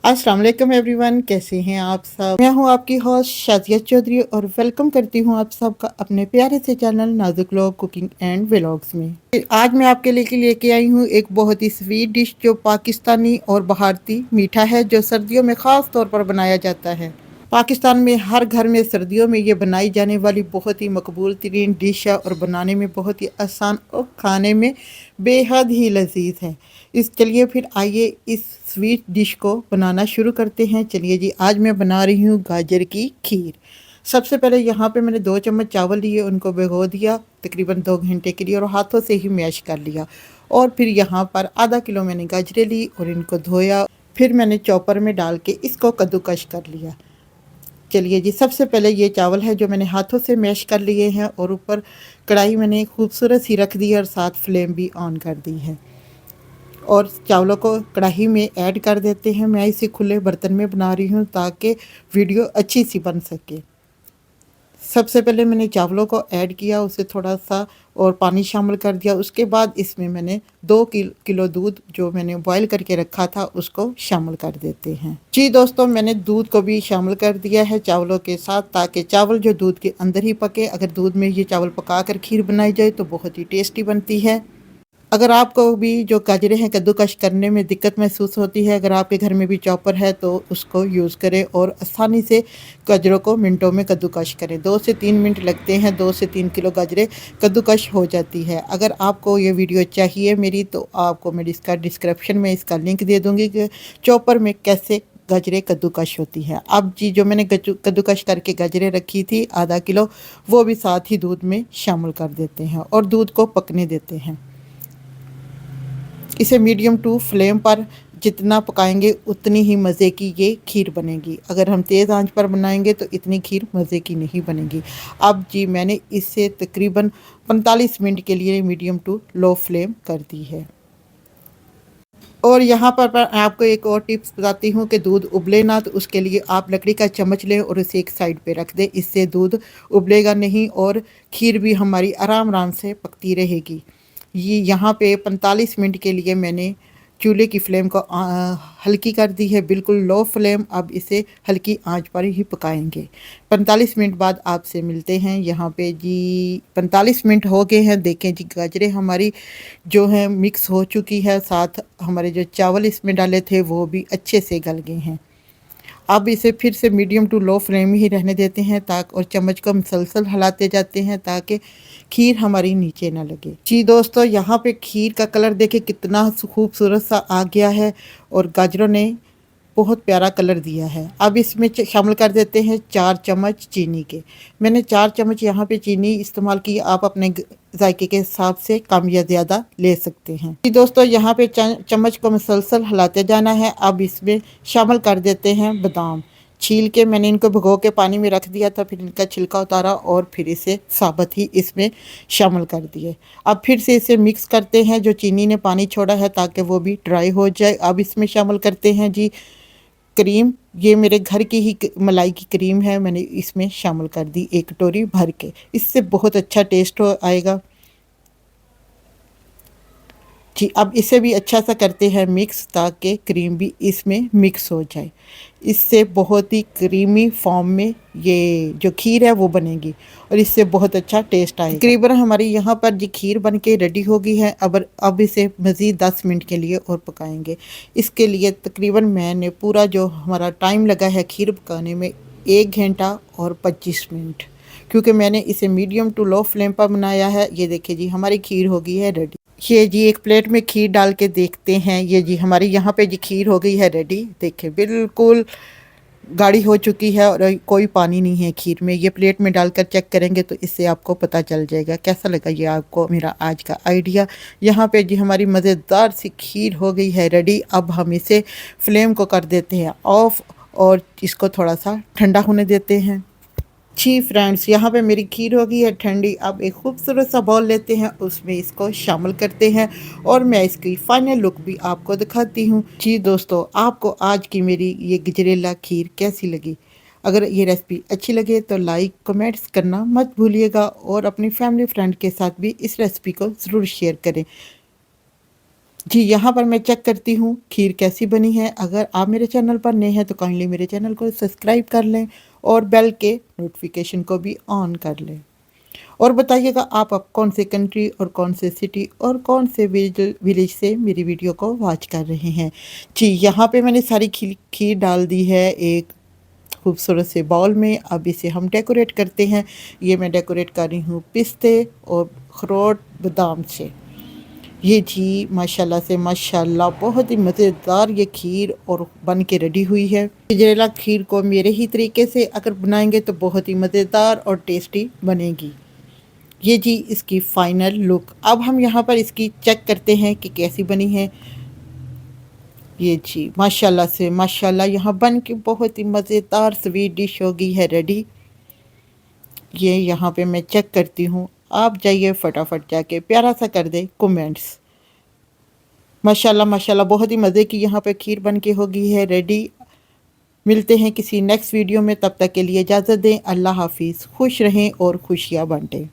अस्सलाम वालेकुम एवरीवन, कैसे हैं आप सब। मैं हूं आपकी होस्ट शाजिया चौधरी और वेलकम करती हूं आप सबका अपने प्यारे से चैनल नाजुक लोग कुकिंग एंड व्लॉग्स में। आज मैं आपके लिए लेके आई हूं एक बहुत ही स्वीट डिश जो पाकिस्तानी और भारतीय मीठा है, जो सर्दियों में ख़ास तौर पर बनाया जाता है। पाकिस्तान में हर घर में सर्दियों में ये बनाई जाने वाली बहुत ही मकबूल तरीन डिश है और बनाने में बहुत ही आसान और खाने में बेहद ही लजीज है। इस चलिए फिर आइए इस स्वीट डिश को बनाना शुरू करते हैं। चलिए जी, आज मैं बना रही हूँ गाजर की खीर। सबसे पहले यहाँ पे मैंने 2 चम्मच चावल लिए, उनको भिगो दिया तकरीबन 2 घंटे के लिए और हाथों से ही मैश कर लिया। और फिर यहाँ पर आधा किलो मैंने गाजरें ली और इनको धोया। फिर मैंने चॉपर में डाल के इसको कद्दूकश कर लिया। चलिए जी, सबसे पहले ये चावल है जो मैंने हाथों से मैश कर लिए हैं और ऊपर कढ़ाई मैंने खूबसूरत सी रख दी है और साथ फ्लेम भी ऑन कर दी है। और चावलों को कढ़ाई में ऐड कर देते हैं। मैं इसे खुले बर्तन में बना रही हूँ ताकि वीडियो अच्छी सी बन सके। सबसे पहले मैंने चावलों को ऐड किया, उसे थोड़ा सा और पानी शामिल कर दिया। उसके बाद इसमें मैंने 2 किलो दूध जो मैंने बॉईल करके रखा था उसको शामिल कर देते हैं। जी दोस्तों, मैंने दूध को भी शामिल कर दिया है चावलों के साथ, ताकि चावल जो दूध के अंदर ही पके। अगर दूध में ये चावल पका कर खीर बनाई जाए तो बहुत ही टेस्टी बनती है। अगर आपको भी जो गाजरें हैं कद्दूकश करने में दिक्कत महसूस होती है, अगर आपके घर में भी चॉपर है तो उसको यूज़ करें और आसानी से गाजरों को मिनटों में कद्दूकश करें। 2 से 3 मिनट लगते हैं, 2 से 3 किलो गाजरें कद्दूकश हो जाती है। अगर आपको ये वीडियो चाहिए मेरी तो आपको मैं इसका डिस्क्रिप्शन में इसका लिंक दे दूँगी कि चॉपर में कैसे गाजरें कद्दूकश होती है। अब जी, जो मैंने कद्दूकश करके गाजरें रखी थी आधा किलो, वो भी साथ ही दूध में शामिल कर देते हैं और दूध को पकने देते हैं। इसे मीडियम टू फ्लेम पर जितना पकाएंगे उतनी ही मज़े की ये खीर बनेगी। अगर हम तेज़ आंच पर बनाएंगे तो इतनी खीर मज़े की नहीं बनेगी। अब जी, मैंने इसे तकरीबन 45 मिनट के लिए मीडियम टू लो फ्लेम कर दी है। और यहाँ पर मैं आपको एक और टिप्स बताती हूँ कि दूध उबले ना, तो उसके लिए आप लकड़ी का चम्मच लें और उसे एक साइड पे रख दें। इससे दूध उबलेगा नहीं और खीर भी हमारी आराम आराम से पकती रहेगी। ये यहाँ पे 45 मिनट के लिए मैंने चूल्हे की फ्लेम को हल्की कर दी है, बिल्कुल लो फ्लेम। अब इसे हल्की आंच पर ही पकाएंगे। 45 मिनट बाद आपसे मिलते हैं। यहाँ पे जी 45 मिनट हो गए हैं। देखें जी, गाजरें हमारी जो है मिक्स हो चुकी है, साथ हमारे जो चावल इसमें डाले थे वो भी अच्छे से गल गए हैं। अब इसे फिर से मीडियम टू लो फ्लेम ही रहने देते हैं ताकि, और चम्मच को मुसलसल हिलाते जाते हैं ताकि खीर हमारी नीचे ना लगे। जी दोस्तों, यहाँ पे खीर का कलर देखे कितना खूबसूरत सा आ गया है और गाजरों ने बहुत प्यारा कलर दिया है। अब इसमें शामिल कर देते हैं 4 चम्मच चीनी के। मैंने 4 चम्मच यहाँ पे चीनी इस्तेमाल की, आप अपने जायके के हिसाब से कम या ज़्यादा ले सकते हैं। जी दोस्तों, यहाँ पे चम्मच को मुसलसल हिलाते जाना है। अब इसमें शामिल कर देते हैं बादाम। छील के मैंने इनको भिगो के पानी में रख दिया था, फिर इनका छिलका उतारा और फिर इसे साबुत ही इसमें शामिल कर दिए। अब फिर से इसे मिक्स करते हैं, जो चीनी ने पानी छोड़ा है ताकि वो भी ड्राई हो जाए। अब इसमें शामिल करते हैं जी क्रीम। ये मेरे घर की ही मलाई की क्रीम है, मैंने इसमें शामिल कर दी 1 कटोरी भर के। इससे बहुत अच्छा टेस्ट आएगा। जी, अब इसे भी अच्छा सा करते हैं मिक्स ताकि क्रीम भी इसमें मिक्स हो जाए। इससे बहुत ही क्रीमी फॉर्म में ये जो खीर है वो बनेगी और इससे बहुत अच्छा टेस्ट आएगा। तकरीबन हमारी यहाँ पर जी खीर बन के रेडी हो गई है। अब इसे मज़ीद 10 मिनट के लिए और पकाएंगे। इसके लिए तकरीबन मैंने पूरा जो हमारा टाइम लगा है खीर पकाने में 1 घंटा और 25 मिनट, क्योंकि मैंने इसे मीडियम टू लो फ्लेम पर बनाया है। ये देखिए जी, हमारी खीर हो गई है रेडी। ये जी एक प्लेट में खीर डाल के देखते हैं। ये जी हमारी यहाँ पे जी खीर हो गई है रेडी। देखिए बिल्कुल गाढ़ी हो चुकी है और कोई पानी नहीं है खीर में। ये प्लेट में डालकर चेक करेंगे तो इससे आपको पता चल जाएगा। कैसा लगा ये आपको मेरा आज का आइडिया। यहाँ पे जी हमारी मज़ेदार सी खीर हो गई है रेडी। अब हम इसे फ्लेम को कर देते हैं ऑफ और इसको थोड़ा सा ठंडा होने देते हैं। जी फ्रेंड्स, यहाँ पे मेरी खीर हो गई है ठंडी। अब एक खूबसूरत सा बॉल लेते हैं, उसमें इसको शामिल करते हैं और मैं इसकी फाइनल लुक भी आपको दिखाती हूँ। जी दोस्तों, आपको आज की मेरी ये गजरेला खीर कैसी लगी? अगर ये रेसिपी अच्छी लगे तो लाइक कमेंट्स करना मत भूलिएगा और अपनी फैमिली फ्रेंड के साथ भी इस रेसिपी को ज़रूर शेयर करें। जी, यहाँ पर मैं चेक करती हूँ खीर कैसी बनी है। अगर आप मेरे चैनल पर नए हैं तो काइंडली मेरे चैनल को सब्सक्राइब कर लें और बेल के नोटिफिकेशन को भी ऑन कर लें। और बताइएगा आप कौन से कंट्री और कौन से सिटी और कौन से विलेज से मेरी वीडियो को वॉच कर रहे हैं। जी, यहाँ पे मैंने सारी खीर डाल दी है एक खूबसूरत से बाउल में। अब इसे हम डेकोरेट करते हैं। ये मैं डेकोरेट कर रही हूँ पिस्ते और अखरोट बादाम से। ये जी माशाल्लाह से माशाल्लाह बहुत ही मज़ेदार ये खीर और बन के रेडी हुई है। गजरेला खीर को मेरे ही तरीके से अगर बनाएंगे तो बहुत ही मज़ेदार और टेस्टी बनेगी। ये जी इसकी फाइनल लुक। अब हम यहाँ पर इसकी चेक करते हैं कि कैसी बनी है। ये जी माशाल्लाह से माशाल्लाह यहाँ बन के बहुत ही मज़ेदार स्वीट डिश हो गई है रेडी। ये यहाँ पे मैं चेक करती हूँ। आप जाइए फटाफट जाके प्यारा सा कर दे कमेंट्स। माशाल्लाह माशाल्लाह बहुत ही मज़े की यहाँ पे खीर बन के हो गई है रेडी। मिलते हैं किसी नेक्स्ट वीडियो में, तब तक के लिए इजाज़त दें। अल्लाह हाफिज़। खुश रहें और खुशियाँ बांटें।